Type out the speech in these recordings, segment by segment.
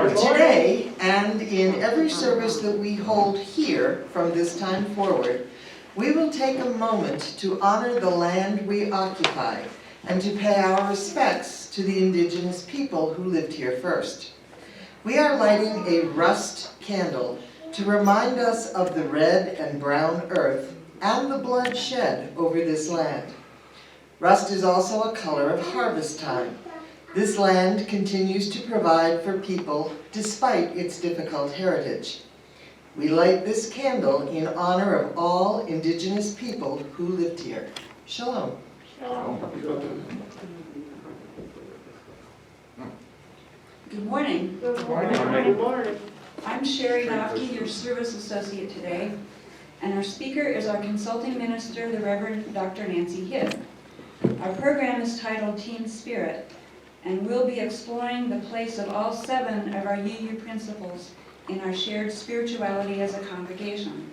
Today, and in every service that we hold here from this time forward, we will take a moment to honor the land we occupy and to pay our respects to the indigenous people who lived here first. We are lighting a rust candle to remind us of the red and brown earth and the blood shed over this land. Rust is also a color of harvest time. This land continues to provide for people despite its difficult heritage. We light this candle in honor of all indigenous people who lived here. Shalom. Good morning. Good morning. Good morning. I'm Sherry Nofke, your service associate today, and our speaker is our consulting minister, the Reverend Dr. Nancy Hibb. Our program is titled Team Spirit, and we'll be exploring the place of all 7 of our UU principles in our shared spirituality as a congregation.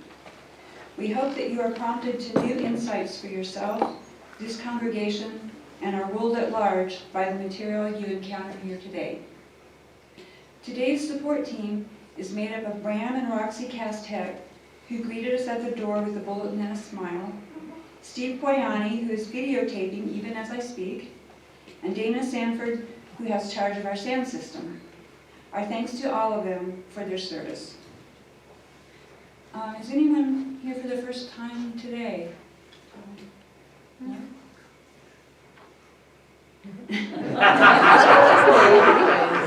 We hope that you are prompted to new insights for yourself, this congregation, and our world at large by the material you encounter here today. Today's support team is made up of Bram and Roxy Castek, who greeted us at the door with a bulletin and a smile, Steve Poyani, who is videotaping even as I speak, and Dana Sanford, who has charge of our sound system. Our thanks to all of them for their service. Is anyone here for the first time today? No?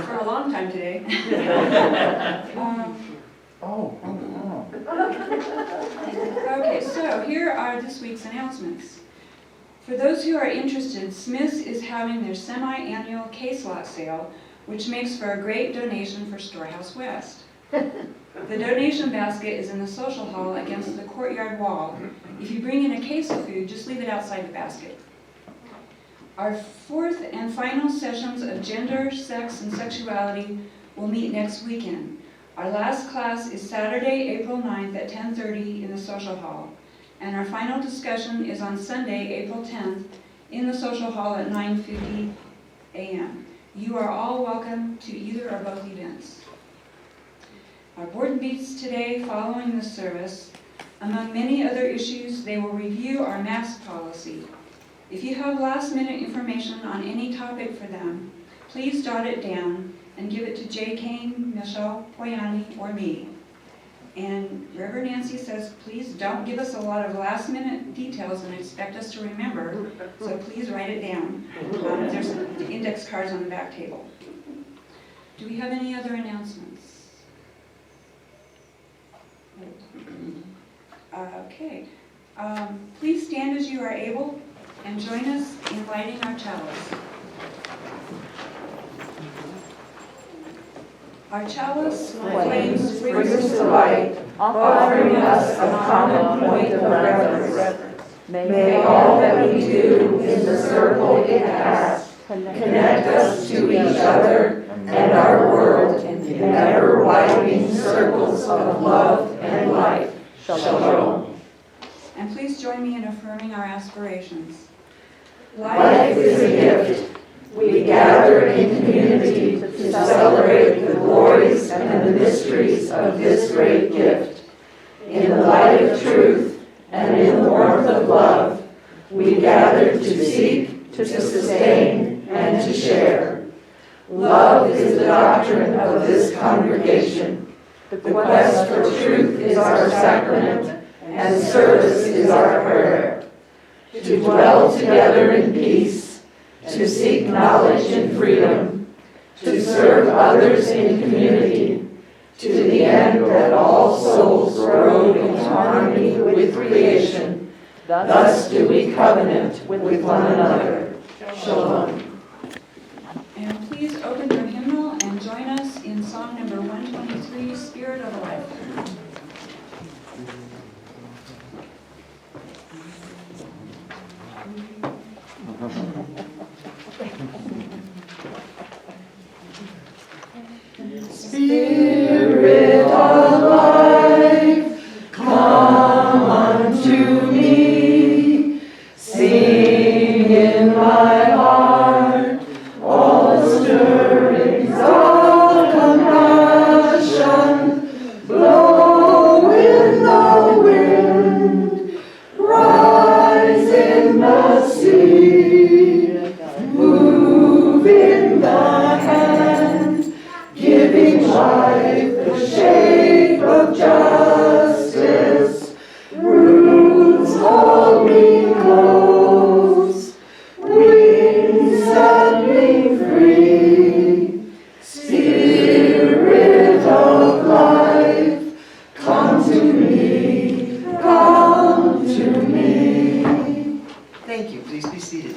For a long time today. Okay, so here are this week's announcements. For those who are interested, Smith's is having their semi-annual case lot sale, which makes for a great donation for Storehouse West. The donation basket is in the social hall against the courtyard wall. If you bring in a case of food, just leave it outside the basket. Our 4th and final sessions of gender, sex, and sexuality will meet next weekend. Our last class is Saturday, April 9th at 10:30 in the social hall. And our final discussion is on Sunday, April 10th in the social hall at 9:50 a.m. You are all welcome to either or both events. Our board meets today following the service. Among many other issues, they will review our mask policy. If you have last-minute information on any topic for them, please jot it down and give it to Jay Kane, Michelle Poyani, or me. And Reverend Nancy says, please don't give us a lot of last-minute details and expect us to remember, so please write it down. There's index cards on the back table. Do we have any other announcements? Okay. Please stand as you are able and join us in lighting our chalice. Our chalice flames brings to light, offering us a common point of reference. May all that we do in the circle it casts connect us to each other and our world in ever-widening circles of love and light. Shalom. And please join me in affirming our aspirations. Life is a gift. We gather in community to celebrate the glories and the mysteries of this great gift. In the light of truth and in the warmth of love, we gather to seek, to sustain, and to share. Love is the doctrine of this congregation. The quest for truth is our sacrament, and service is our prayer. To dwell together in peace, to seek knowledge and freedom, to serve others in community, to the end that all souls grow in harmony with creation. Thus do we covenant with one another. Shalom. And please open your hymnal and join us in song number 123, Spirit of Life. Spirit of life, come unto me. Sing in my heart all the stirrings of compassion. the sea. Move in the hand, giving life the shape of justice. Roots hold me close, wings set me free. Spirit of life, come to me, come to me. Thank you. Please be seated.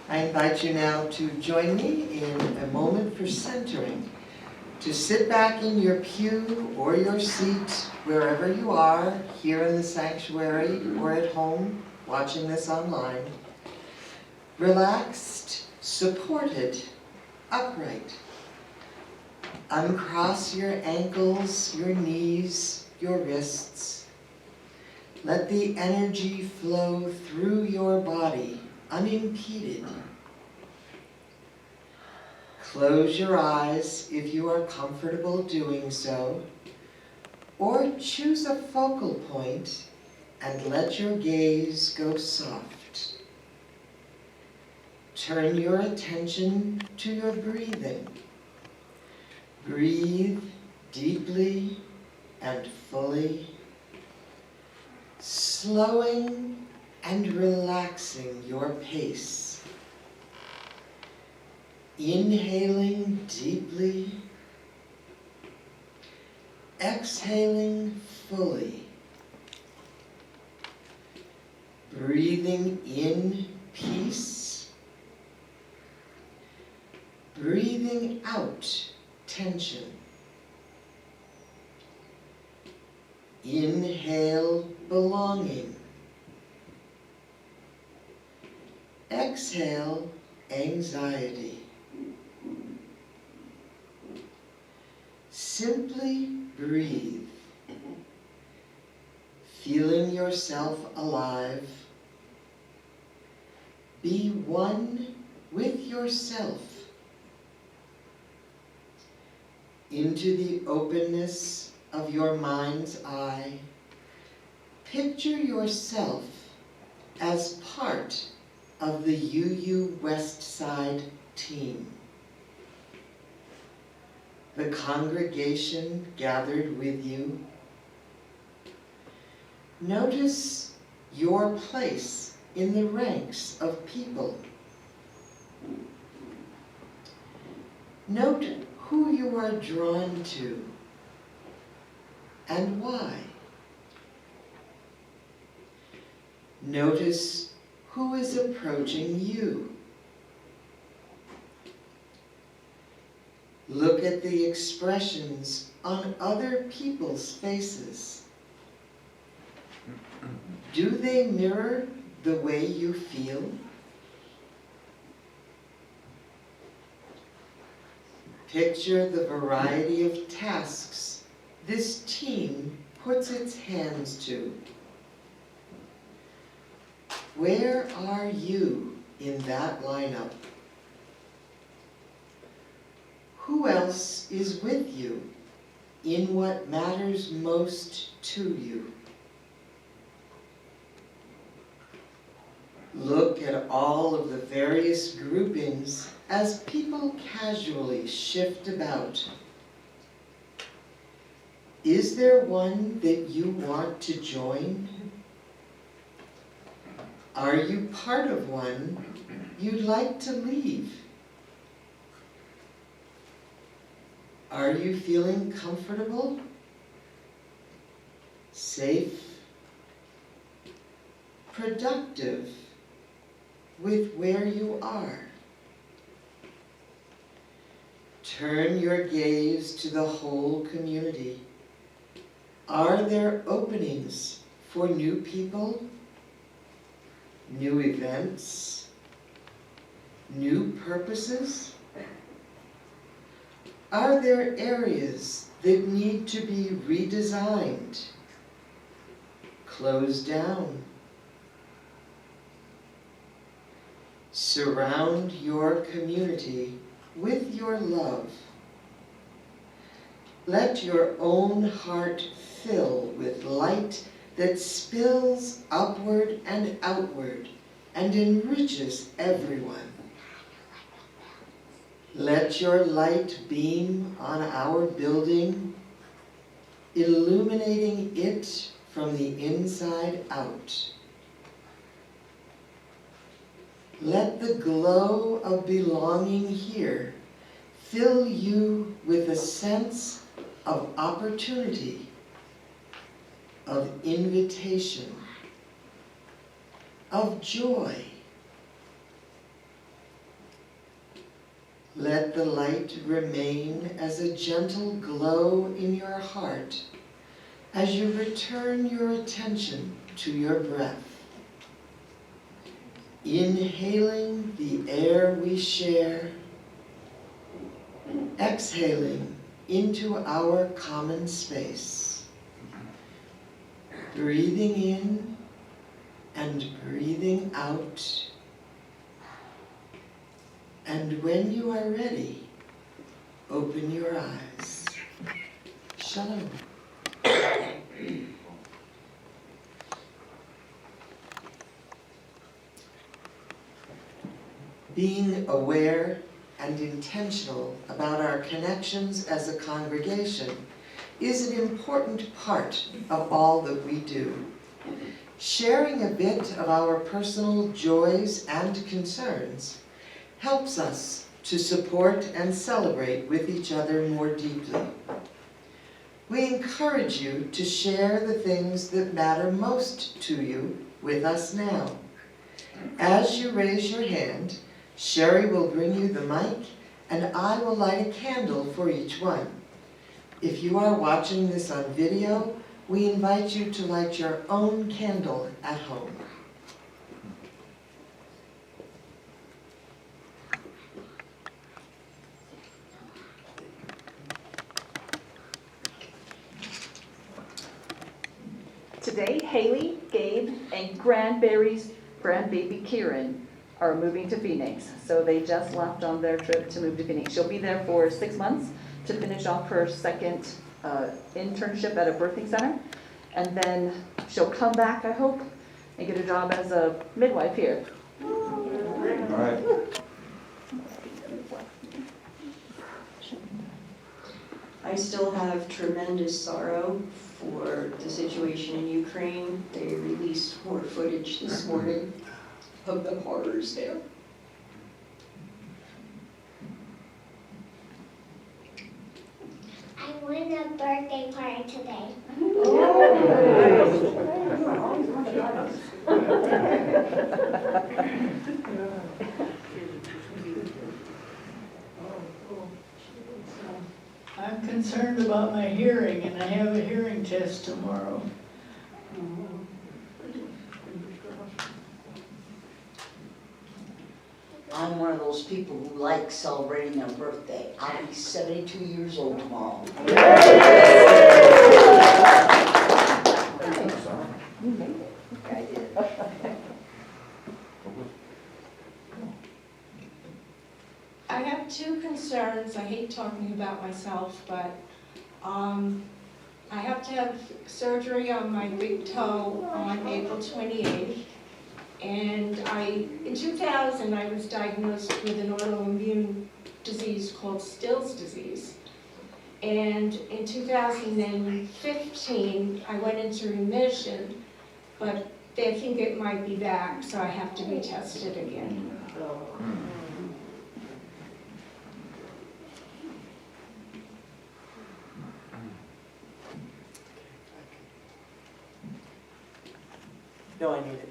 I invite you now to join me in a moment for centering. To sit back in your pew or your seat, wherever you are, here in the sanctuary or at home, watching this online. Relaxed, supported, upright. Uncross your ankles, your knees, your wrists. Let the energy flow through your body, unimpeded. Close your eyes if you are comfortable doing so, or choose a focal point and let your gaze go soft. Turn your attention to your breathing. Breathe deeply and fully, slowing and relaxing your pace. Inhaling deeply, exhaling fully. Breathing in peace, breathing out tension. Inhale belonging. Exhale anxiety. Simply breathe, feeling yourself alive. Be one with yourself. Into the openness of your mind's eye, picture yourself as part of the UU West Side team. The congregation gathered with you. Notice your place in the ranks of people. Note who you are drawn to and why. Notice who is approaching you. Look at the expressions on other people's faces. Do they mirror the way you feel? Picture the variety of tasks this team puts its hands to. Where are you in that lineup? Who else is with you in what matters most to you? Look at all of the various groupings as people casually shift about. Is there one that you want to join? Are you part of one you'd like to leave? Are you feeling comfortable, safe, productive with where you are? Turn your gaze to the whole community. Are there openings for new people, new events, new purposes? Are there areas that need to be redesigned, closed down? Surround your community with your love. Let your own heart fill with light that spills upward and outward and enriches everyone. Let your light beam on our building, illuminating it from the inside out. Let the glow of belonging here fill you with a sense of opportunity, of invitation, of joy. Let the light remain as a gentle glow in your heart as you return your attention to your breath. Inhaling the air we share, exhaling into our common space. Breathing in and breathing out. And when you are ready, open your eyes. Shalom. Being aware and intentional about our connections as a congregation is an important part of all that we do. Sharing a bit of our personal joys and concerns helps us to support and celebrate with each other more deeply. We encourage you to share the things that matter most to you with us now. As you raise your hand, Sherry will bring you the mic, and I will light a candle for each one. If you are watching this on video, we invite you to light your own candle at home. Today, Haley, Gabe, and grandbaby Kieran are moving to Phoenix. So they just left on their trip to move to Phoenix. She'll be there for 6 months to finish off her second internship at a birthing center. And then she'll come back, I hope, and get a job as a midwife here. All right. I still have tremendous sorrow for the situation in Ukraine. They released more footage this morning of the horrors there. I won a birthday party today. I'm concerned about my hearing, and I have a hearing test tomorrow. I'm one of those people who like celebrating their birthday. I'll be 72 years old tomorrow. I have two concerns. I hate talking about myself, but I have to have surgery on my big toe on April 28th. And in 2000, I was diagnosed with an autoimmune disease called Still's disease. And in 2015, I went into remission, but they think it might be back, so I have to be tested again. No, I need it.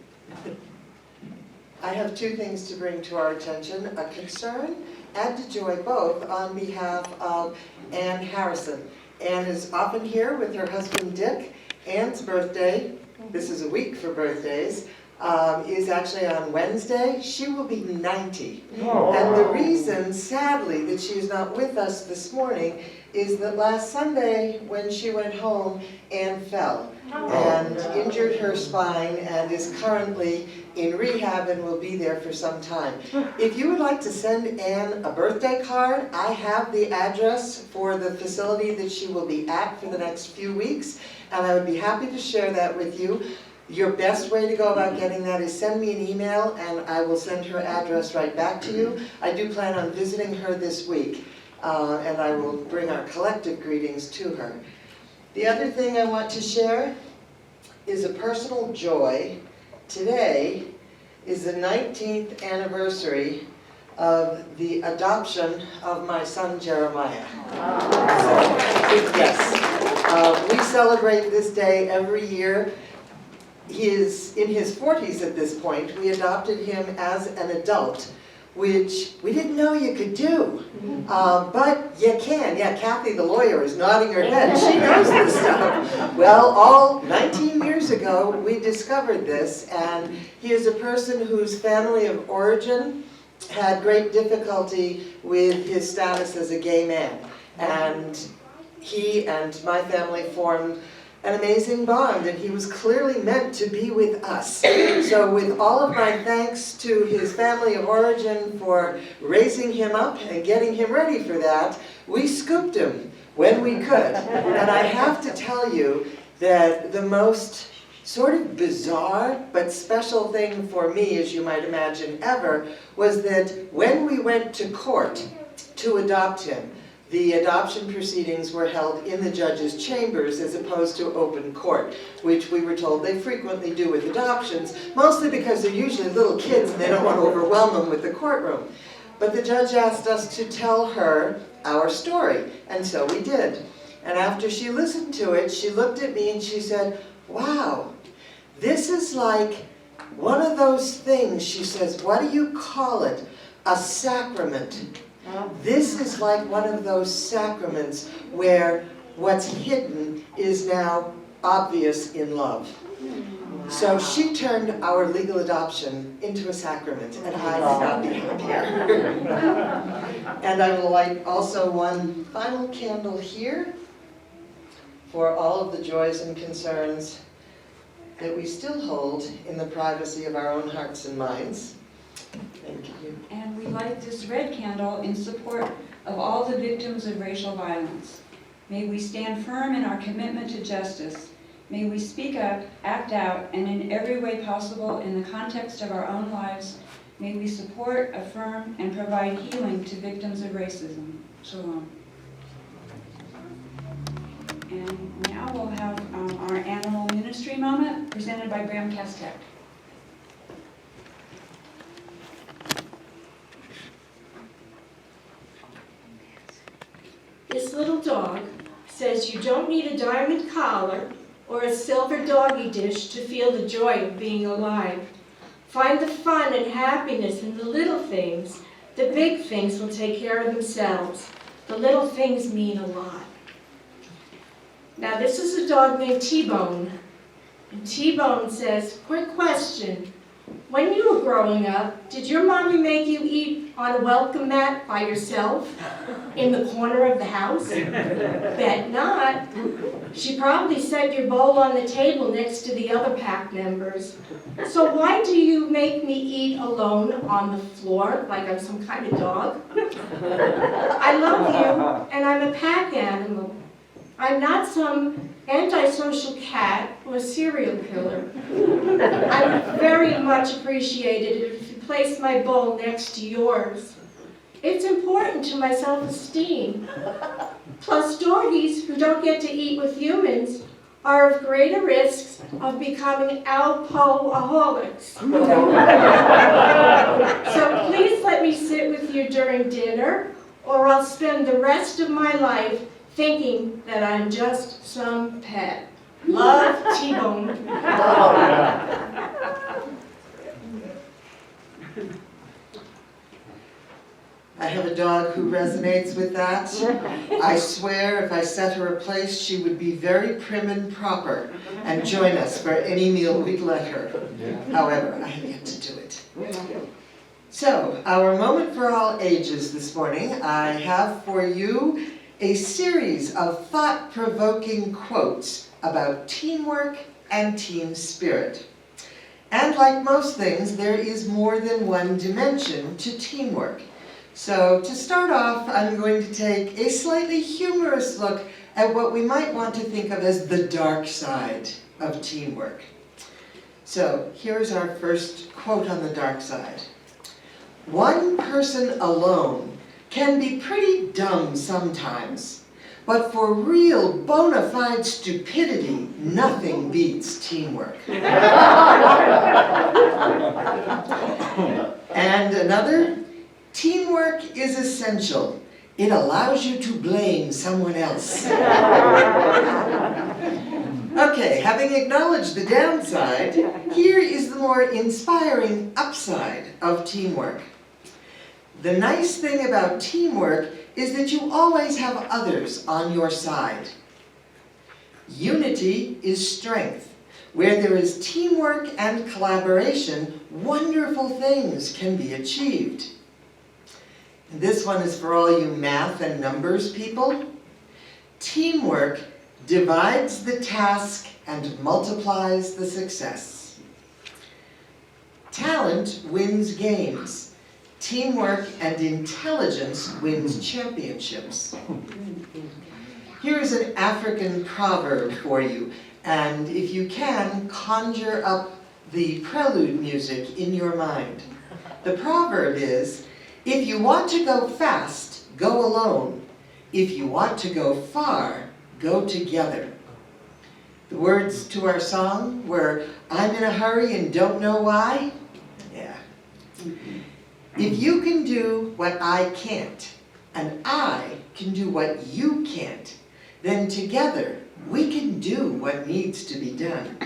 I have two things to bring to our attention, a concern and a joy, both on behalf of Ann Harrison. Ann is often here with her husband Dick. Ann's birthday, this is a week for birthdays, is actually on Wednesday. She will be 90. Oh, And the wow. reason, sadly, that she's not with us this morning is that last Sunday, when she went home, Anne fell and injured her spine and is currently in rehab and will be there for some time. If you would like to send Anne a birthday card, I have the address for the facility that she will be at for the next few weeks, and I would be happy to share that with you. Your best way to go about getting that is send me an email and I will send her address right back to you. I do plan on visiting her this week, and I will bring our collective greetings to her. The other thing I want to share is a personal joy. Today is the 19th anniversary of the adoption of my son Jeremiah. Yes, we celebrate this day every year. He is in his 40s at this point. We adopted him as an adult, which we didn't know you could do. But you can. Yeah, Kathy, the lawyer, is nodding her head. She knows this stuff. Well, all 19 years ago, we discovered this, and he is a person whose family of origin had great difficulty with his status as a gay man. And he and my family formed an amazing bond, and he was clearly meant to be with us. So with all of my thanks to his family of origin for raising him up and getting him ready for that, we scooped him when we could. And I have to tell you that the most sort of bizarre but special thing for me, as you might imagine, ever, was that when we went to court to adopt him, the adoption proceedings were held in the judge's chambers as opposed to open court, which we were told they frequently do with adoptions, mostly because they're usually little kids and they don't want to overwhelm them with the courtroom. But the judge asked us to tell her our story, and so we did. And after she listened to it, she looked at me and she said, "Wow, this is like one of those things," she says, "what do you call it? A sacrament. This is like one of those sacraments where what's hidden is now obvious in love." So she turned our legal adoption into a sacrament, and I could not be happier. And I will light also one final candle here for all of the joys and concerns that we still hold in the privacy of our own hearts and minds. Thank you. And we light this red candle in support of all the victims of racial violence. May we stand firm in our commitment to justice. May we speak up, act out, and in every way possible in the context of our own lives, may we support, affirm, and provide healing to victims of racism. Shalom. And now we'll have our animal ministry moment presented by Graham Kastek. This little dog says you don't need a diamond collar or a silver doggy dish to feel the joy of being alive. Find the fun and happiness in the little things. The big things will take care of themselves. The little things mean a lot. Now this is a dog named T-Bone. And T-Bone says, quick question. When you were growing up, did your mommy make you eat on a welcome mat by yourself in the corner of the house? Bet not. She probably set your bowl on the table next to the other pack members. So why do you make me eat alone on the floor like I'm some kind of dog? I love you, and I'm a pack animal. I'm not some antisocial cat or serial killer. I would very much appreciate it if you placed my bowl next to yours. It's important to my self-esteem. Plus, doggies who don't get to eat with humans are of greater risks of becoming alcoholics. So please let me sit with you during dinner, or I'll spend the rest of my life thinking that I'm just some pet. Love, T-Bone. I have a dog who resonates with that. I swear if I set her a place, she would be very prim and proper and join us for any meal we'd let her. However, I have yet to do it. So, our moment for all ages this morning, I have for you a series of thought-provoking quotes about teamwork and team spirit. And like most things, there is more than one dimension to teamwork. So to start off, I'm going to take a slightly humorous look at what we might want to think of as the dark side of teamwork. So here's our first quote on the dark side. One person alone can be pretty dumb sometimes, but for real bona fide stupidity, nothing beats teamwork. And another, teamwork is essential. It allows you to blame someone else. Okay, having acknowledged the downside, here is the more inspiring upside of teamwork. The nice thing about teamwork is that you always have others on your side. Unity is strength. Where there is teamwork and collaboration, wonderful things can be achieved. And this one is for all you math and numbers people. Teamwork divides the task and multiplies the success. Talent wins games. Teamwork and intelligence wins championships. Here is an African proverb for you, and if you can, conjure up the prelude music in your mind. The proverb is, if you want to go fast, go alone. If you want to go far, go together. The words to our song were, I'm in a hurry and don't know why. Yeah. If you can do what I can't, and I can do what you can't, then together we can do what needs to be done.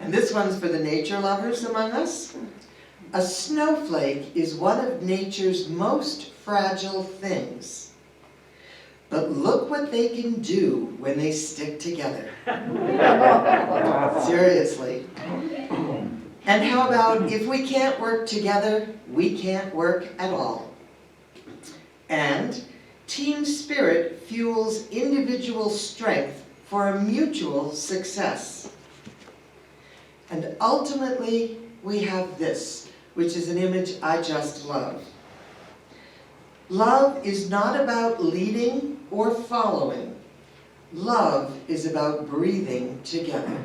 And this one's for the nature lovers among us. A snowflake is one of nature's most fragile things. But look what they can do when they stick together. Seriously. And how about if we can't work together, we can't work at all. And team spirit fuels individual strength for a mutual success. And ultimately, we have this, which is an image I just love. Love is not about leading or following. Love is about breathing together.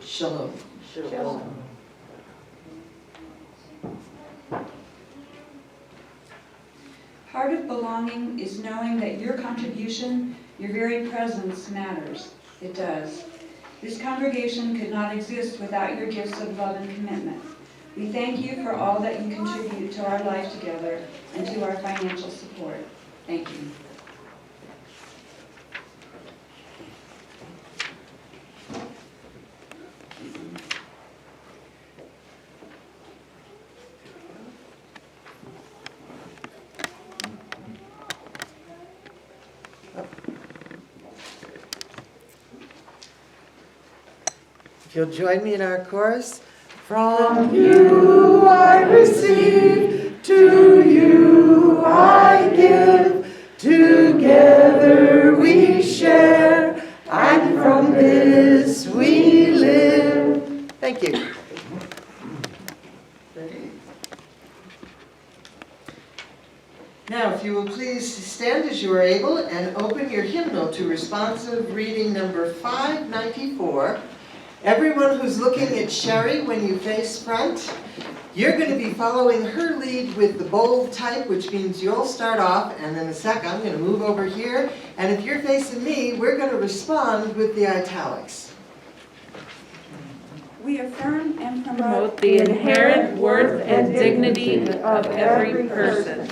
Shalom. Shalom. Part of belonging is knowing that your contribution, your very presence matters. It does. This congregation could not exist without your gifts of love and commitment. We thank you for all that you contribute to our life together and to our financial support. Thank you. If you'll join me in our chorus. From you I receive, to you I give, together we share, and from this we live. Thank you. Now, if you will please stand as you are able and open your hymnal to responsive reading number 594. Everyone who's looking at Sherry when you face front, you're going to be following her lead with the bold type, which means you'll start off, and in a sec I'm going to move over here, and if you're facing me, we're going to respond with the italics. We affirm and Promote the inherent worth and dignity of every person.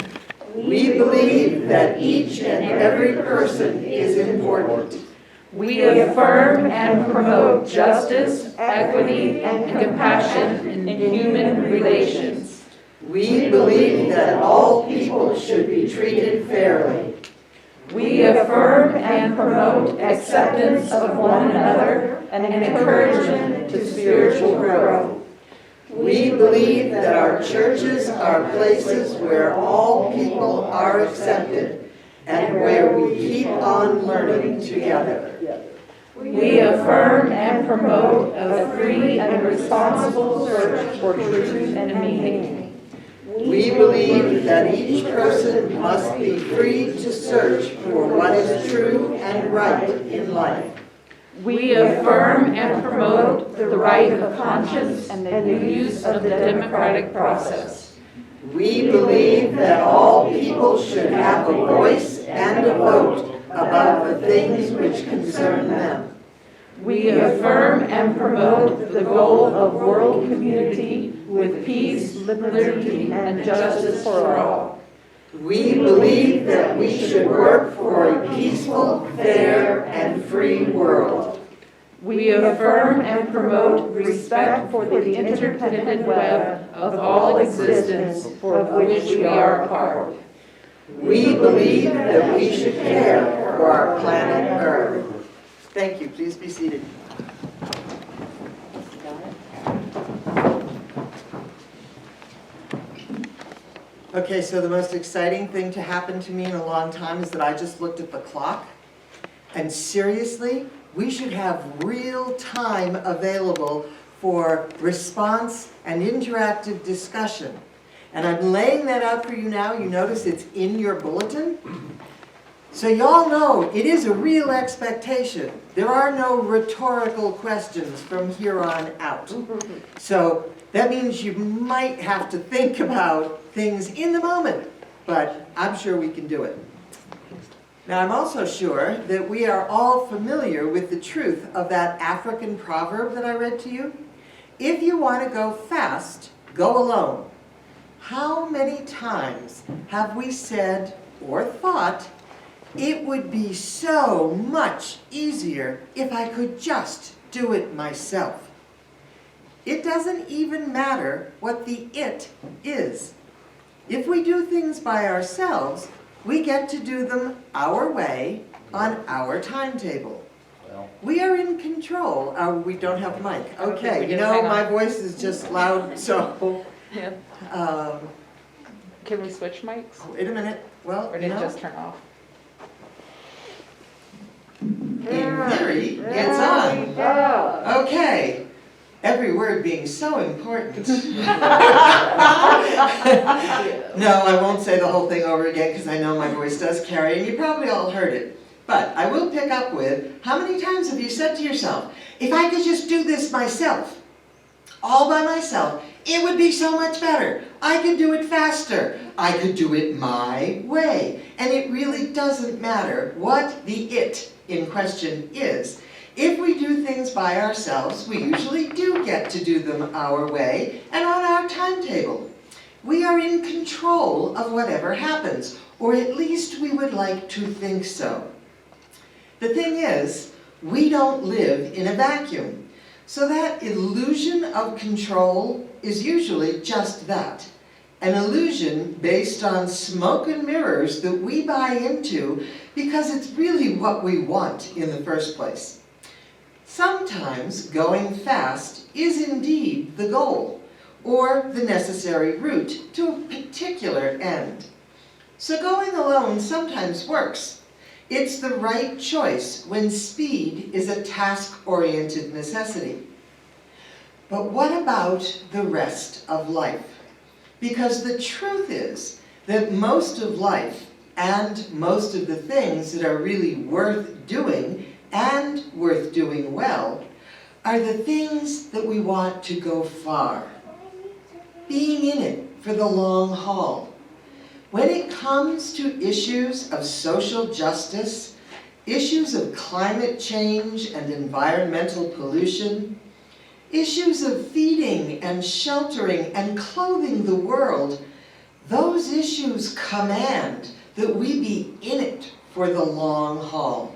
We believe that each and every person is important. We affirm and promote justice, equity, and compassion in human relations. We believe that all people should be treated fairly. We affirm and promote acceptance of one another and encouragement to spiritual growth. We believe that our churches are places where all people are accepted and where we keep on learning together. We affirm and promote a free and responsible search for truth and meaning. We believe that each person must be free to search for what is true and right in life. We affirm and promote the right of conscience and the use of the democratic process. We believe that all people should have a voice and a vote about the things which concern them. We affirm and promote the goal of world community with peace, liberty, and justice for all. We believe that we should work for a peaceful, fair, and free world. We affirm and promote respect for the interdependent web of all existence of which we are a part. We believe that we should care for our planet Earth. Thank you. Please be seated. Okay, so the most exciting thing to happen to me in a long time is that I just looked at the clock. And seriously, we should have real time available for response and interactive discussion. And I'm laying that out for you now. You notice it's in your bulletin. So y'all know it is a real expectation. There are no rhetorical questions from here on out. So that means you might have to think about things in the moment, but I'm sure we can do it. Now, I'm also sure that we are all familiar with the truth of that African proverb that I read to you. If you want to go fast, go alone. How many times have we said or thought, it would be so much easier if I could just do it myself? It doesn't even matter what the it is. If we do things by ourselves, we get to do them our way on our timetable. We are in control. We don't have a mic. Okay, you know, my voice is just loud, so. Yeah. Can we switch mics? Wait a minute. Well, Or did it just turn off? In theory, it's on. Okay. Every word being so important. No, I won't say the whole thing over again because I know my voice does carry, and you probably all heard it. But I will pick up with, how many times have you said to yourself, if I could just do this myself, all by myself, it would be so much better. I could do it faster. I could do it my way. And it really doesn't matter what the it in question is. If we do things by ourselves, we usually do get to do them our way and on our timetable. We are in control of whatever happens, or at least we would like to think so. The thing is, we don't live in a vacuum. So that illusion of control is usually just that. An illusion based on smoke and mirrors that we buy into because it's really what we want in the first place. Sometimes going fast is indeed the goal, or the necessary route to a particular end. So going alone sometimes works. It's the right choice when speed is a task-oriented necessity. But what about the rest of life? Because the truth is that most of life and most of the things that are really worth doing and worth doing well are the things that we want to go far. Being in it for the long haul. When it comes to issues of social justice, issues of climate change and environmental pollution, issues of feeding and sheltering and clothing the world, those issues command that we be in it for the long haul.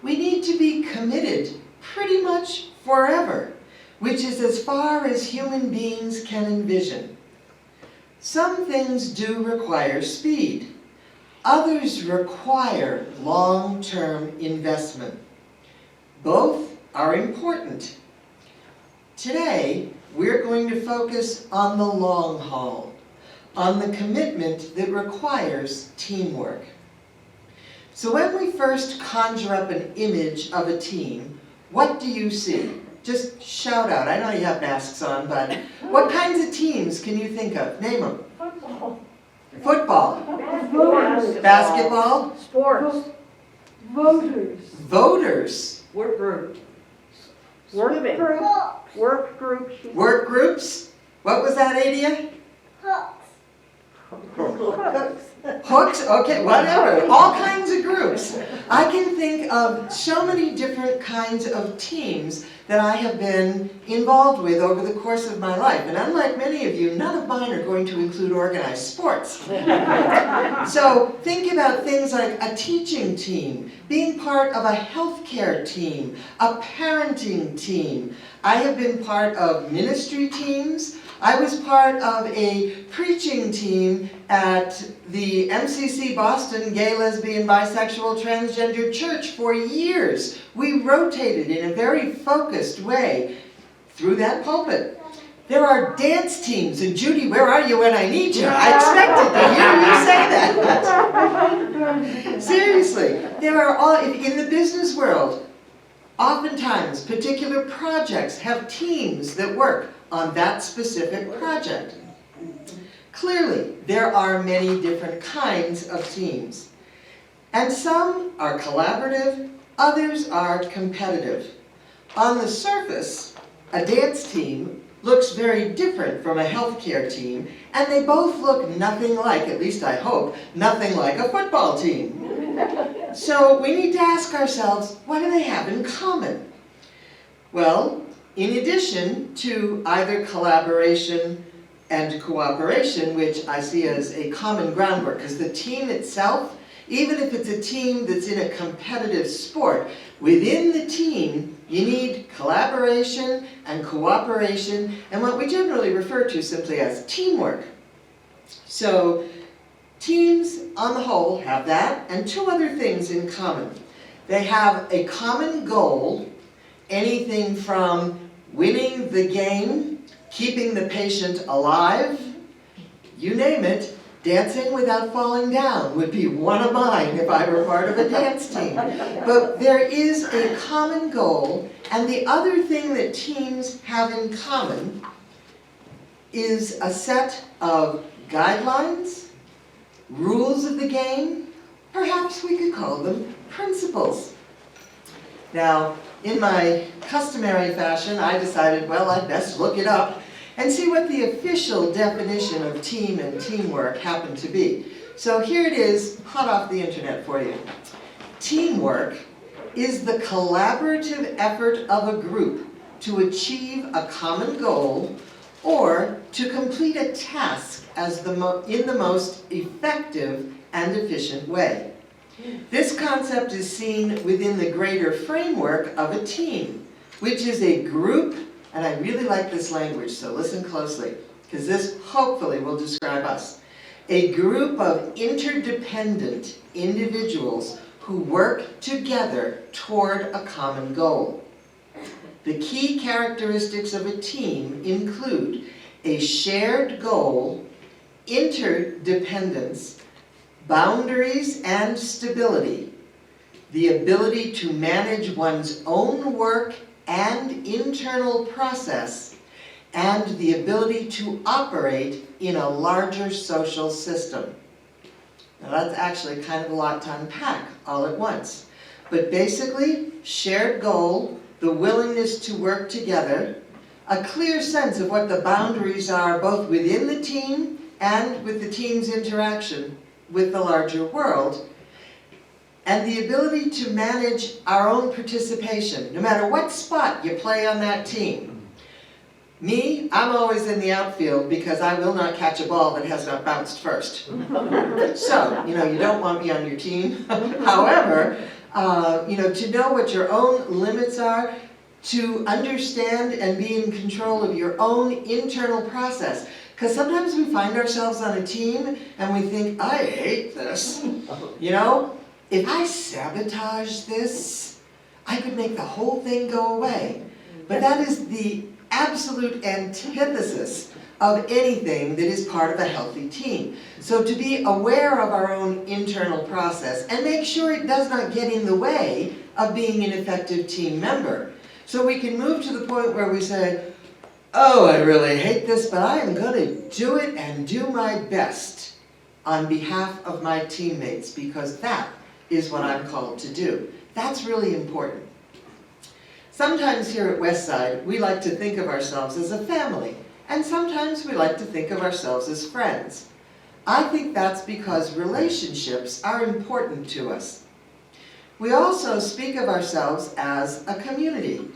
We need to be committed pretty much forever, which is as far as human beings can envision. Some things do require speed. Others require long-term investment. Both are important. Today, we're going to focus on the long haul, on the commitment that requires teamwork. So when we first conjure up an image of a team, what do you see? Just shout out. I know you have masks on, but what kinds of teams can you think of? Name them. Football. Basketball. Sports. Voters. Voters. Work group. Work groups. Work groups. What was that, Adia? Hooks, okay, whatever, all kinds of groups. I can think of so many different kinds of teams that I have been involved with over the course of my life. And unlike many of you, none of mine are going to include organized sports. So think about things like a teaching team, being part of a healthcare team, a parenting team. I have been part of ministry teams. I was part of a preaching team at the MCC Boston Gay, Lesbian, Bisexual, Transgender Church for years. We rotated in a very focused way through that pulpit. There are dance teams, and Judy, where are you when I need you? I expected to hear you say that. Seriously, there are all, in the business world, oftentimes particular projects have teams that work on that specific project. Clearly, there are many different kinds of teams. And some are collaborative, others are competitive. On the surface, a dance team looks very different from a healthcare team, and they both look nothing like, at least I hope, nothing like a football team. So we need to ask ourselves, what do they have in common? Well, in addition to either collaboration and cooperation, which I see as a common groundwork, because the team itself, even if it's a team that's in a competitive sport, within the team you need collaboration and cooperation and what we generally refer to simply as teamwork. So teams on the whole have that and two other things in common. They have a common goal, anything from winning the game, keeping the patient alive, you name it. Dancing without falling down would be one of mine if I were part of a dance team. But there is a common goal, and the other thing that teams have in common is a set of guidelines, rules of the game, perhaps we could call them principles. Now, in my customary fashion, I decided, well, I'd best look it up and see what the official definition of team and teamwork happened to be. So here it is, hot off the internet for you. Teamwork is the collaborative effort of a group to achieve a common goal or to complete a task as in the most effective and efficient way. This concept is seen within the greater framework of a team, which is a group. And I really like this language, so listen closely, because this hopefully will describe us. A group of interdependent individuals who work together toward a common goal. The key characteristics of a team include a shared goal, interdependence, boundaries and stability, the ability to manage one's own work and internal process, and the ability to operate in a larger social system. Now that's actually kind of a lot to unpack all at once. But basically, shared goal, the willingness to work together, a clear sense of what the boundaries are both within the team and with the team's interaction with the larger world, and the ability to manage our own participation, no matter what spot you play on that team. Me, I'm always in the outfield because I will not catch a ball that has not bounced first. So, you don't want me on your team. However, to know what your own limits are, to understand and be in control of your own internal process, Because sometimes we find ourselves on a team and we think, I hate this. You know, if I sabotage this, I could make the whole thing go away. But that is the absolute antithesis of anything that is part of a healthy team. So to be aware of our own internal process and make sure it does not get in the way of being an effective team member. So we can move to the point where we say, oh, I really hate this, but I am going to do it and do my best on behalf of my teammates, because that is what I'm called to do. That's really important. Sometimes here at Westside, we like to think of ourselves as a family, and sometimes we like to think of ourselves as friends. I think that's because relationships are important to us. We also speak of ourselves as a community,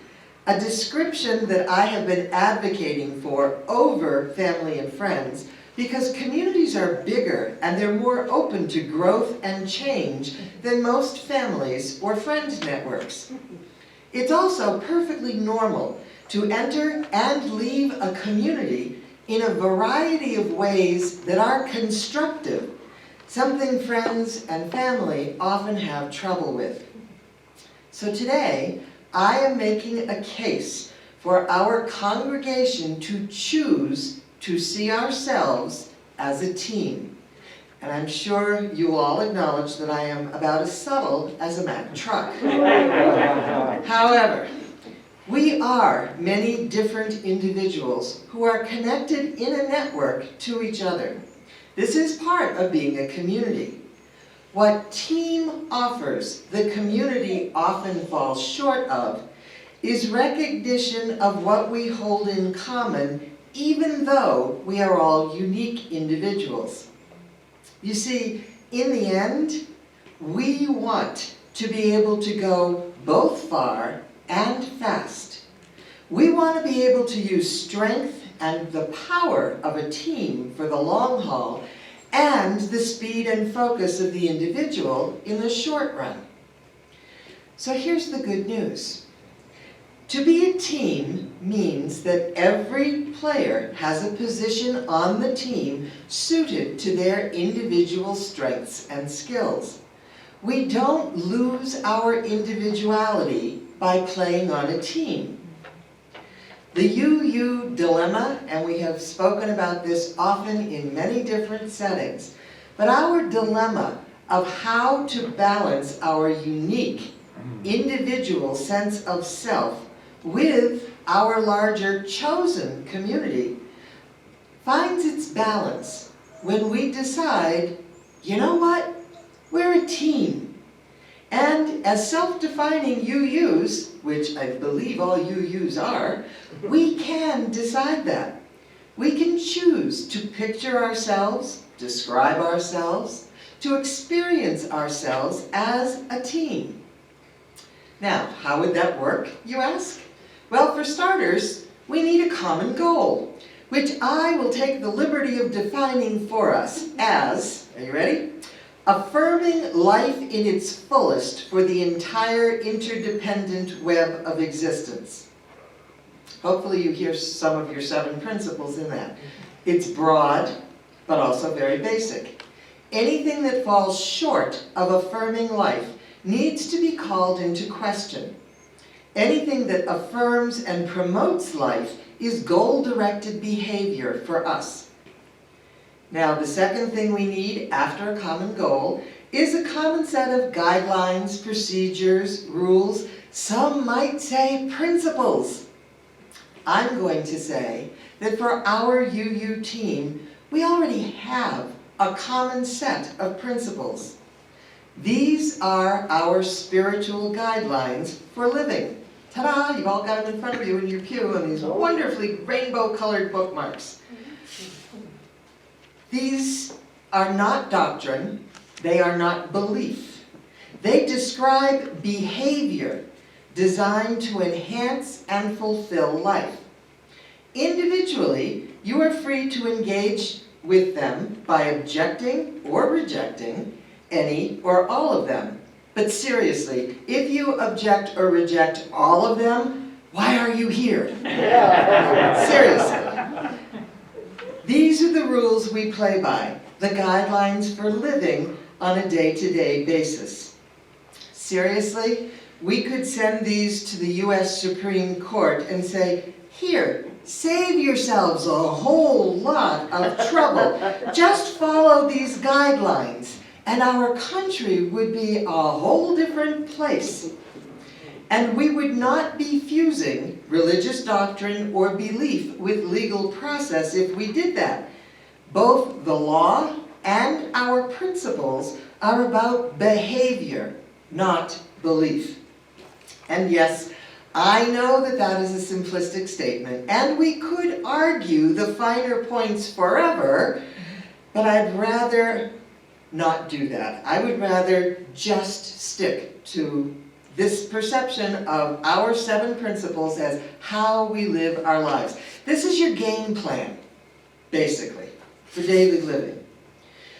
a description that I have been advocating for over family and friends, because communities are bigger and they're more open to growth and change than most families or friend networks. It's also perfectly normal to enter and leave a community in a variety of ways that are constructive, something friends and family often have trouble with. So today, I am making a case for our congregation to choose to see ourselves as a team. And I'm sure you will all acknowledge that I am about as subtle as a Mack truck. However, we are many different individuals who are connected in a network to each other. This is part of being a community. What team offers, the community often falls short of, is recognition of what we hold in common, even though we are all unique individuals. You see, in the end, we want to be able to go both far and fast. We want to be able to use strength and the power of a team for the long haul, and the speed and focus of the individual in the short run. So here's the good news. To be a team means that every player has a position on the team suited to their individual strengths and skills. We don't lose our individuality by playing on a team. The UU dilemma, and we have spoken about this often in many different settings, but our dilemma of how to balance our unique individual sense of self with our larger chosen community finds its balance when we decide, you know what, we're a team. And as self-defining UUs, which I believe all UUs are, we can decide that. We can choose to picture ourselves, describe ourselves, to experience ourselves as a team. Now, how would that work, you ask? Well, for starters, we need a common goal, which I will take the liberty of defining for us as, are you ready? Affirming life in its fullest for the entire interdependent web of existence. Hopefully you hear some of your 7 principles in that. It's broad, but also very basic. Anything that falls short of affirming life needs to be called into question. Anything that affirms and promotes life is goal-directed behavior for us. Now, the second thing we need after a common goal is a common set of guidelines, procedures, rules, some might say principles. I'm going to say that for our UU team, we already have a common set of principles. These are our spiritual guidelines for living. Ta-da! You've all got them in front of you in your pew on these wonderfully rainbow-colored bookmarks. These are not doctrine, they are not belief. They describe behavior designed to enhance and fulfill life. Individually, you are free to engage with them by objecting or rejecting any or all of them. But seriously, if you object or reject all of them, why are you here? Seriously. These are the rules we play by, the guidelines for living on a day-to-day basis. Seriously, we could send these to the US Supreme Court and say, here, save yourselves a whole lot of trouble. Just follow these guidelines, and our country would be a whole different place. And we would not be fusing religious doctrine or belief with legal process if we did that. Both the law and our principles are about behavior, not belief. And yes, I know that that is a simplistic statement, and we could argue the finer points forever, but I'd rather not do that. I would rather just stick to this perception of our 7 principles as how we live our lives. This is your game plan, basically, for daily living.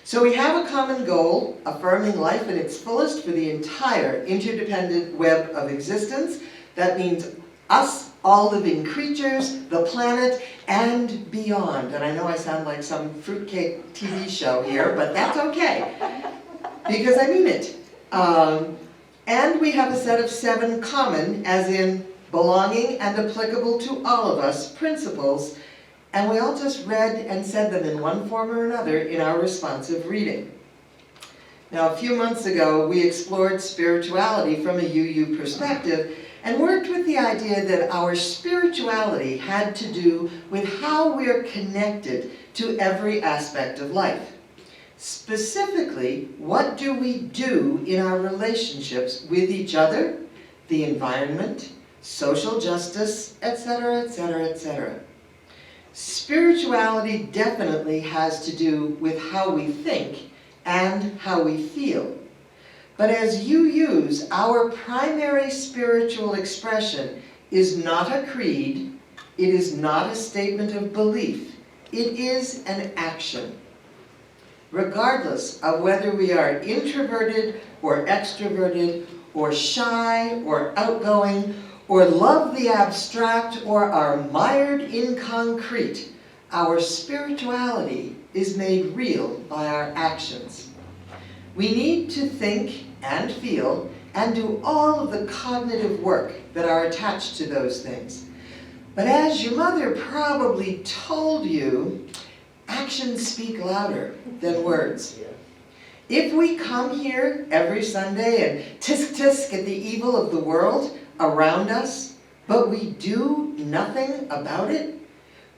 So we have a common goal, affirming life in its fullest for the entire interdependent web of existence. That means us, all living creatures, the planet, and beyond. And I know I sound like some fruitcake TV show here, but that's okay, because I mean it. And we have a set of 7 common, as in belonging and applicable to all of us, principles, and we all just read and said them in one form or another in our responsive reading. Now, a few months ago, we explored spirituality from a UU perspective and worked with the idea that our spirituality had to do with how we're connected to every aspect of life. Specifically, what do we do in our relationships with each other, the environment, social justice, etc., etc., etc. Spirituality definitely has to do with how we think and how we feel. But as UUs, our primary spiritual expression is not a creed, it is not a statement of belief, it is an action. Regardless of whether we are introverted or extroverted, or shy or outgoing, or love the abstract or are mired in concrete, our spirituality is made real by our actions. We need to think and feel and do all of the cognitive work that are attached to those things. But as your mother probably told you, actions speak louder than words. If we come here every Sunday and tisk-tisk at the evil of the world around us, but we do nothing about it,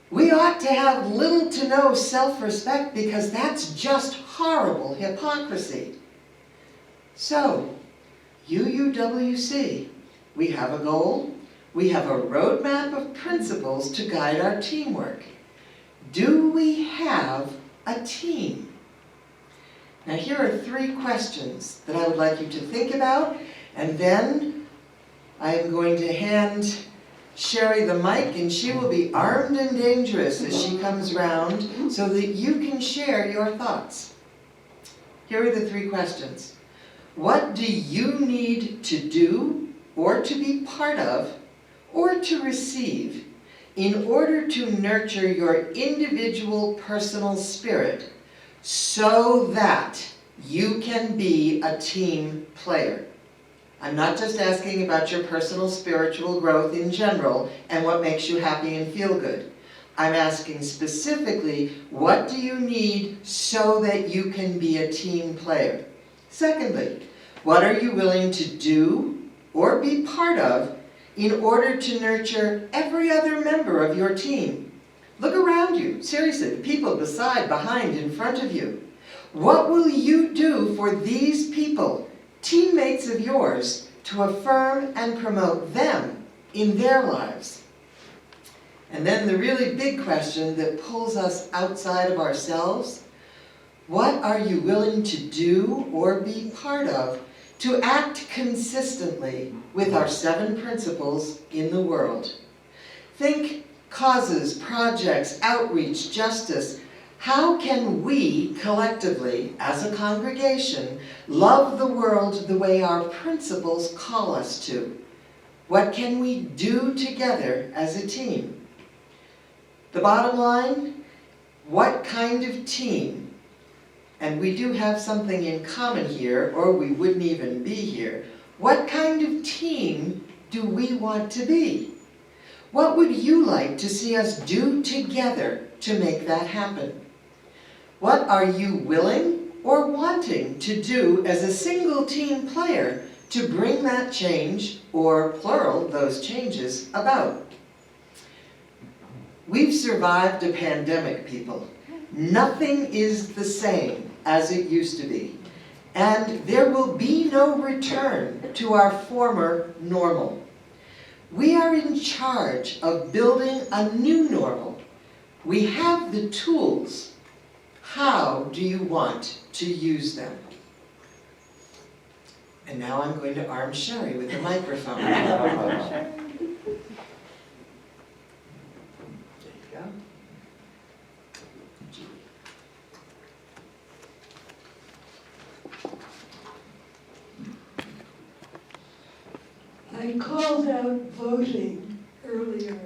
we ought to have little to no self-respect, because that's just horrible hypocrisy. So, UUWC, we have a goal, we have a roadmap of principles to guide our teamwork. Do we have a team? Now here are 3 questions that I would like you to think about, and then I am going to hand Sherry the mic, and she will be armed and dangerous as she comes round so that you can share your thoughts. Here are the 3 questions. What do you need to do or to be part of or to receive in order to nurture your individual personal spirit so that you can be a team player? I'm not just asking about your personal spiritual growth in general and what makes you happy and feel good. I'm asking specifically, what do you need so that you can be a team player? Secondly, what are you willing to do or be part of in order to nurture every other member of your team? Look around you, seriously, the people beside, behind, in front of you. What will you do for these people, teammates of yours, to affirm and promote them in their lives? And then the really big question that pulls us outside of ourselves, what are you willing to do or be part of to act consistently with our 7 principles in the world? Think causes, projects, outreach, justice. How can we collectively, as a congregation, love the world the way our principles call us to? What can we do together as a team? The bottom line, what kind of team, and we do have something in common here, or we wouldn't even be here, what kind of team do we want to be? What would you like to see us do together to make that happen? What are you willing or wanting to do as a single team player to bring that change, or plural, those changes, about? We've survived a pandemic, people. Nothing is the same as it used to be. And there will be no return to our former normal. We are in charge of building a new normal. We have the tools. How do you want to use them? And now I'm going to arm Sherry with the microphone. There you go. I called out voting earlier,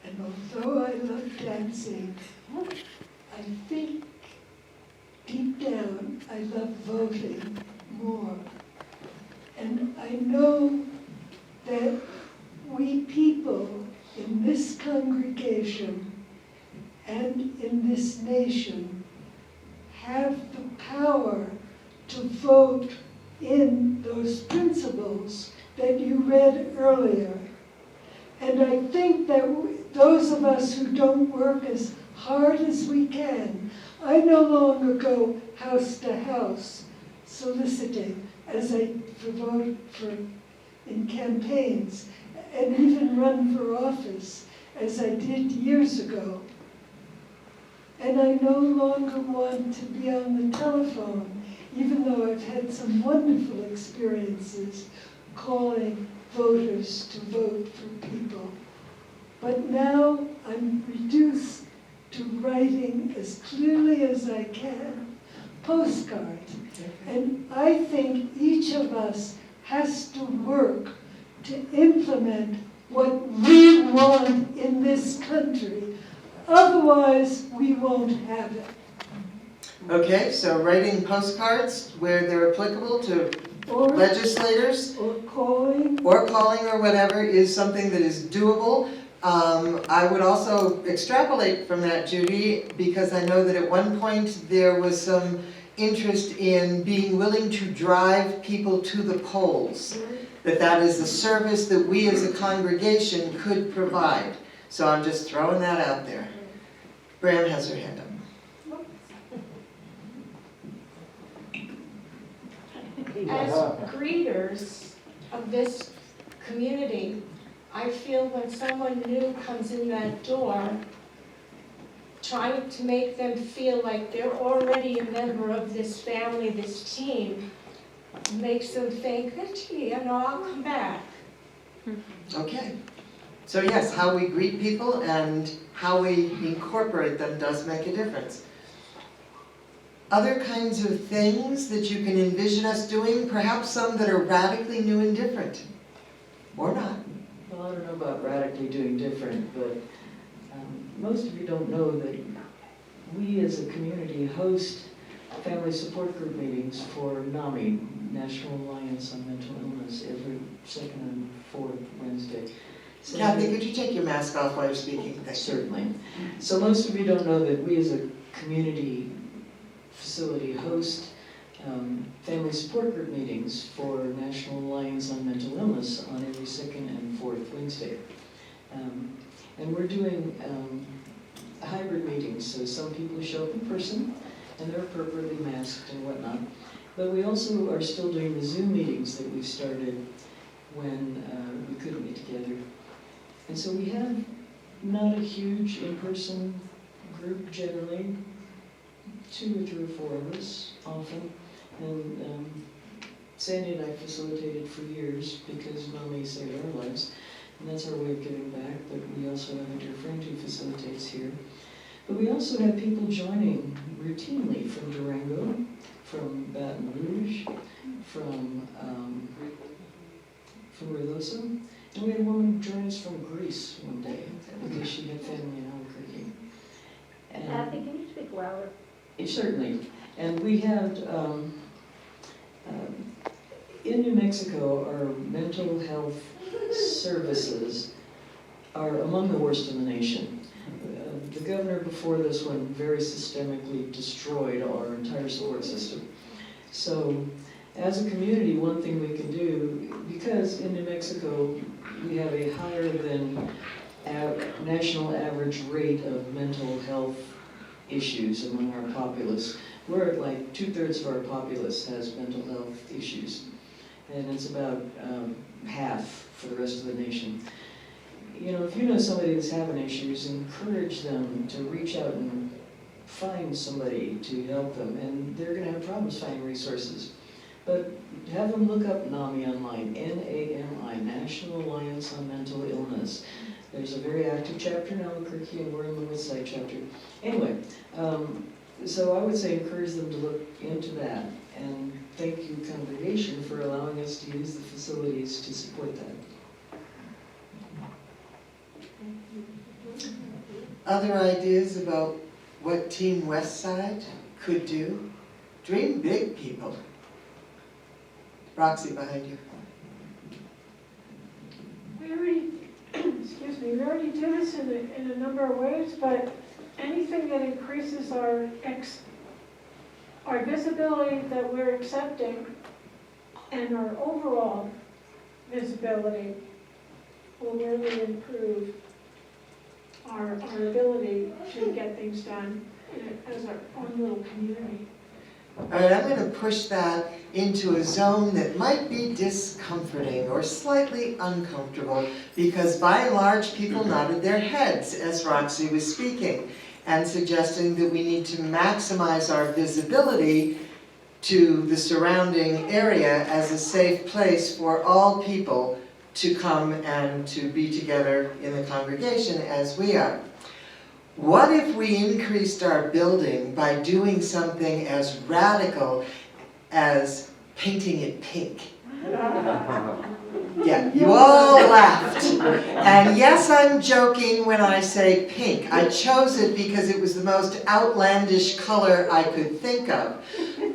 and although I love dancing, I think deep down I love voting more. And I know that we people in this congregation and in this nation have the power to vote in those principles that you read earlier. And I think that those of us who don't work as hard as we can, I no longer go house to house soliciting as I vote in campaigns and even run for office as I did years ago. And I no longer want to be on the telephone, even though I've had some wonderful experiences calling voters to vote for people. But now I'm reduced to writing as clearly as I can postcards. And I think each of us has to work to implement what we want in this country. Otherwise, we won't have it. Okay, so writing postcards where they're applicable to legislators, Or calling. or calling or whatever, is something that is doable. I would also extrapolate from that, Judy, because I know that at one point there was some interest in being willing to drive people to the polls. That is a service that we as a congregation could provide. So I'm just throwing that out there. Bram has her hand up. As greeters of this community, I feel when someone new comes in that door, trying to make them feel like they're already a member of this family, this team, makes them think, gee, I'll come back. Okay. So yes, how we greet people and how we incorporate them does make a difference. Other kinds of things that you can envision us doing, perhaps some that are radically new and different, or not. Well, I don't know about radically doing different, but most of you don't know that we as a community host family support group meetings for NAMI, National Alliance on Mental Illness, every second and fourth Wednesday. So Kathy, could you take your mask off while you're speaking? Thank you. Certainly. So most of you don't know that we as a community facility host family support group meetings for National Alliance on Mental Illness on every second and fourth Wednesday. And we're doing hybrid meetings, so some people show up in person and they're appropriately masked and whatnot. But we also are still doing the Zoom meetings that we started when we couldn't get together. And so we have not a huge in-person group generally, 2 or 3 or 4 of us often. And Sandy and I facilitated for years because NAMI saved our lives. And that's our way of giving back, but we also have a dear friend who facilitates here. But we also have people joining routinely from Durango, from Baton Rouge, from Reynosa. And we had a woman join us from Greece one day because she had family in Albuquerque. And louder. Certainly, and we had, in New Mexico, our mental health services are among the worst in the nation. The governor before this one very systemically destroyed our entire support system. So, as a community, one thing we can do, because in New Mexico, we have a higher than national average rate of mental health issues among our populace. We're at like 2/3 of our populace has mental health issues, and it's about half for the rest of the nation. You know, if you know somebody that's having issues, encourage them to reach out and find somebody to help them, and they're going to have problems finding resources. But have them look up NAMI online, NAMI, National Alliance on Mental Illness. There's a very active chapter in Albuquerque, and we're in the Woodside chapter. Anyway, so I would say encourage them to look into that, and thank you, congregation, for allowing us to use the facilities to support that. Other ideas about what Team Westside could do? Dream big, people. Roxy, behind you. We already, excuse me, we already do this in a number of ways, but anything that increases our visibility that we're accepting and our overall visibility will really improve our ability to get things done as our own little community. All right, I'm going to push that into a zone that might be discomforting or slightly uncomfortable, because by and large people nodded their heads as Roxy was speaking and suggesting that we need to maximize our visibility to the surrounding area as a safe place for all people to come and to be together in the congregation as we are. What if we increased our building by doing something as radical as painting it pink? Yeah, you all laughed. And yes, I'm joking when I say pink. I chose it because it was the most outlandish color I could think of.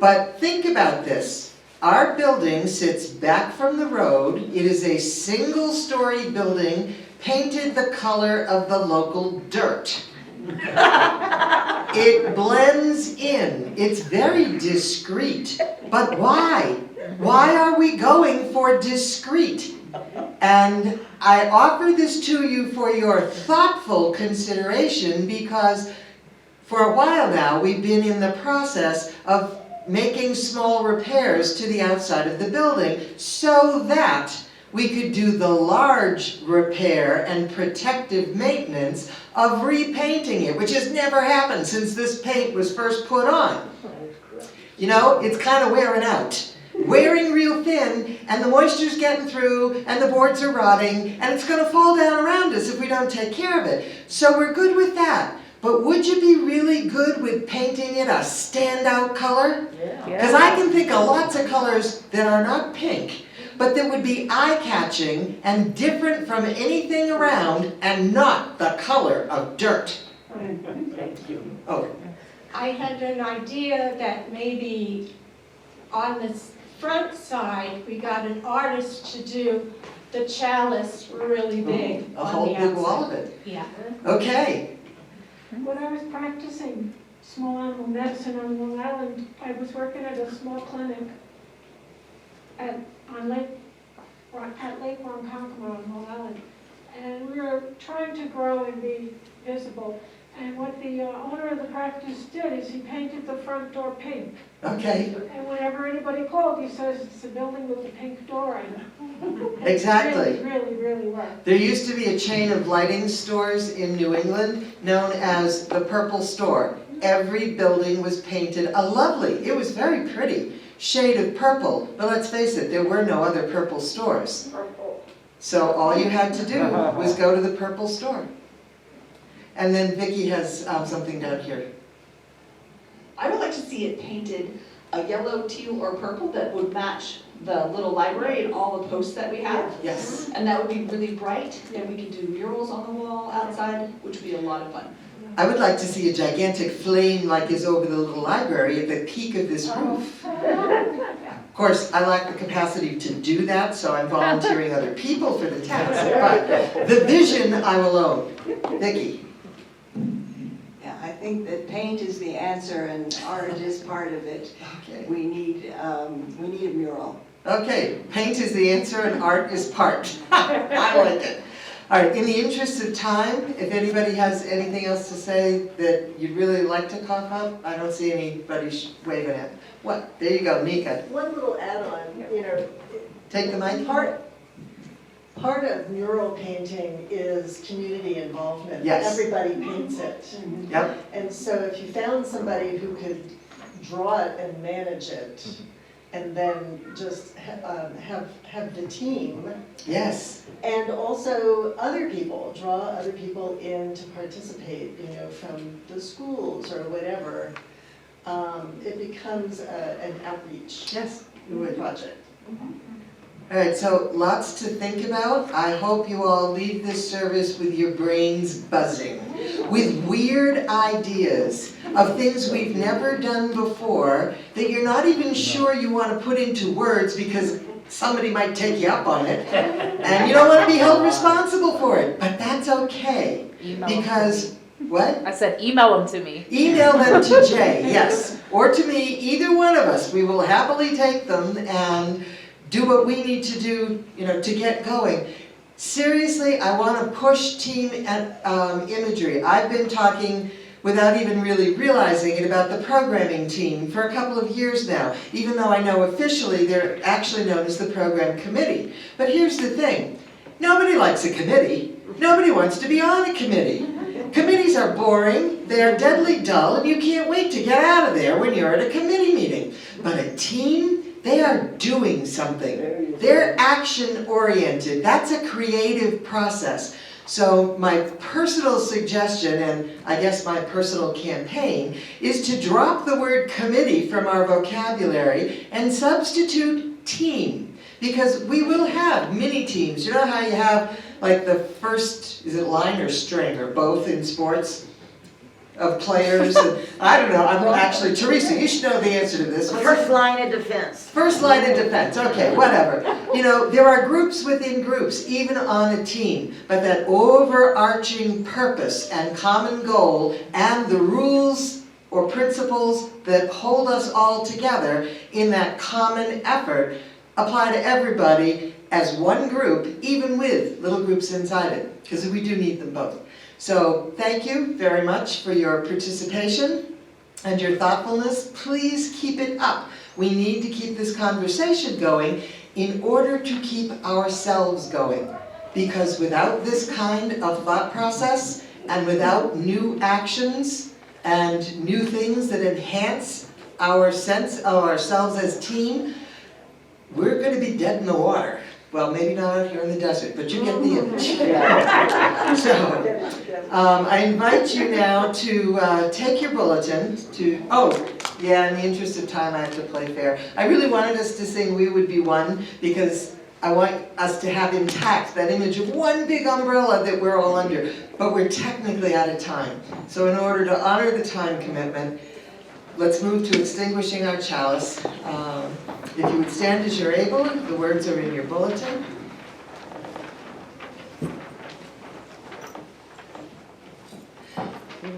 But think about this. Our building sits back from the road. It is a single-story building painted the color of the local dirt. It blends in. It's very discreet. But why? Why are we going for discreet? And I offer this to you for your thoughtful consideration, because for a while now we've been in the process of making small repairs to the outside of the building so that we could do the large repair and protective maintenance of repainting it, which has never happened since this paint was first put on. You know, it's kind of wearing out. Wearing real thin, and the moisture's getting through, and the boards are rotting, and it's going to fall down around us if we don't take care of it. So we're good with that. But would you be really good with painting it a standout color? Because I can think of lots of colors that are not pink, but that would be eye-catching and different from anything around, and not the color of dirt. Thank you. Oh. I had an idea that maybe on the front side, we got an artist to do the chalice really big A on whole the big wall of outside. it. Yeah. Okay. When I was practicing small animal medicine on Long Island, I was working at a small clinic at Lake Ronkonkoma on Long Island. And we were trying to grow and be visible. And what the owner of the practice did is he painted the front door pink. Okay. And whenever anybody called, he says it's a building with a pink door in it. Exactly. It really, really worked. There used to be a chain of lighting stores in New England known as the Purple Store. Every building was painted a lovely, it was very pretty, shade of purple. But let's face it, there were no other purple stores. So all you had to do was go to the Purple Store. And then Vicki has something down here. I would like to see it painted a yellow, teal, or purple that would match the little library and all the posts that we have. Yes. And that would be really bright, and we could do murals on the wall outside, which would be a lot of fun. I would like to see a gigantic flame like is over the little library at the peak of this roof. Of course, I lack the capacity to do that, so I'm volunteering other people for the task, but the vision I will own. Vicki? Yeah, I think that paint is the answer and art is part of it. Okay. We need a mural. Okay, paint is the answer and art is part. I like it. All right, in the interest of time, if anybody has anything else to say that you'd really like to cough up, I don't see anybody waving it. What? There you go, Mika. One little add-on, you know. Take the mic. Part of mural painting is community involvement. Yes. Everybody paints it. Yep. And so if you found somebody who could draw it and manage it, and then just have the team. Yes. And also other people, draw other people in to participate, you know, from the schools or whatever. It becomes an outreach project. All right, so lots to think about. I hope you all leave this service with your brains buzzing, with weird ideas of things we've never done before that you're not even sure you want to put into words because somebody might take you up on it, and you don't want to be held responsible for it, but that's okay. Because, what? I said email them to me. Email them to Jay, yes, or to me, either one of us. We will happily take them and do what we need to do, you know, to get going. Seriously, I want to push team imagery. I've been talking, without even really realizing it, about the programming team for a couple of years now, even though I know officially they're actually known as the program committee. But here's the thing, nobody likes a committee. Nobody wants to be on a committee. Committees are boring, they are deadly dull, and you can't wait to get out of there when you're at a committee meeting. But a team, they are doing something. They're action-oriented. That's a creative process. So my personal suggestion, and I guess my personal campaign, is to drop the word committee from our vocabulary and substitute team. Because we will have mini teams. You know how you have like the first, is it line or string, or both in sports? Of players, and I don't know, I'm actually, Teresa, you should know the answer to this. First line of defense. First line of defense, okay, whatever. You know, there are groups within groups, even on a team, but that overarching purpose and common goal and the rules or principles that hold us all together in that common effort apply to everybody as one group, even with little groups inside it, because we do need them both. So thank you very much for your participation and your thoughtfulness. Please keep it up. We need to keep this conversation going in order to keep ourselves going. Because without this kind of thought process and without new actions and new things that enhance our sense of ourselves as team, we're going to be dead in the water. Well, maybe not out here in the desert, but you get the image. So, I invite you now to take your bulletin to, in the interest of time, I have to play fair. I really wanted us to sing We Would Be One because I want us to have intact that image of one big umbrella that we're all under, but we're technically out of time. So in order to honor the time commitment, let's move to extinguishing our chalice. If you would stand as you're able, the words are in your bulletin.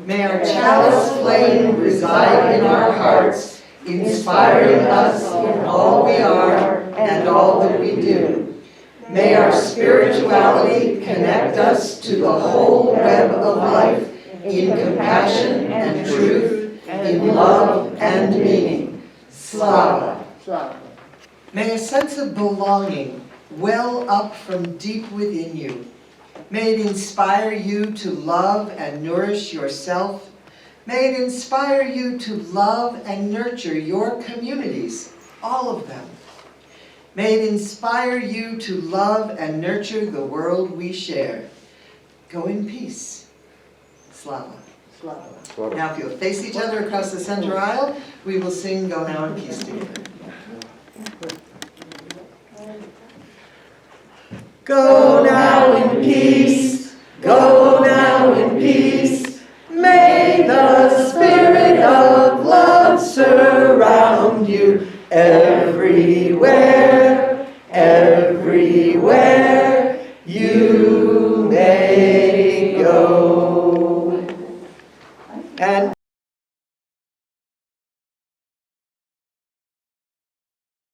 May our chalice flame reside in our hearts, inspiring us in all we are and all that we do. May our spirituality connect us to the whole web of life in compassion and truth, in love and meaning. Slava. May a sense of belonging well up from deep within you. May it inspire you to love and nourish yourself. May it inspire you to love and nurture your communities, all of them. May it inspire you to love and nurture the world we share. Go in peace. Slava. Slava. Now if you'll face each other across the center aisle, we will sing Go Now in Peace together. Go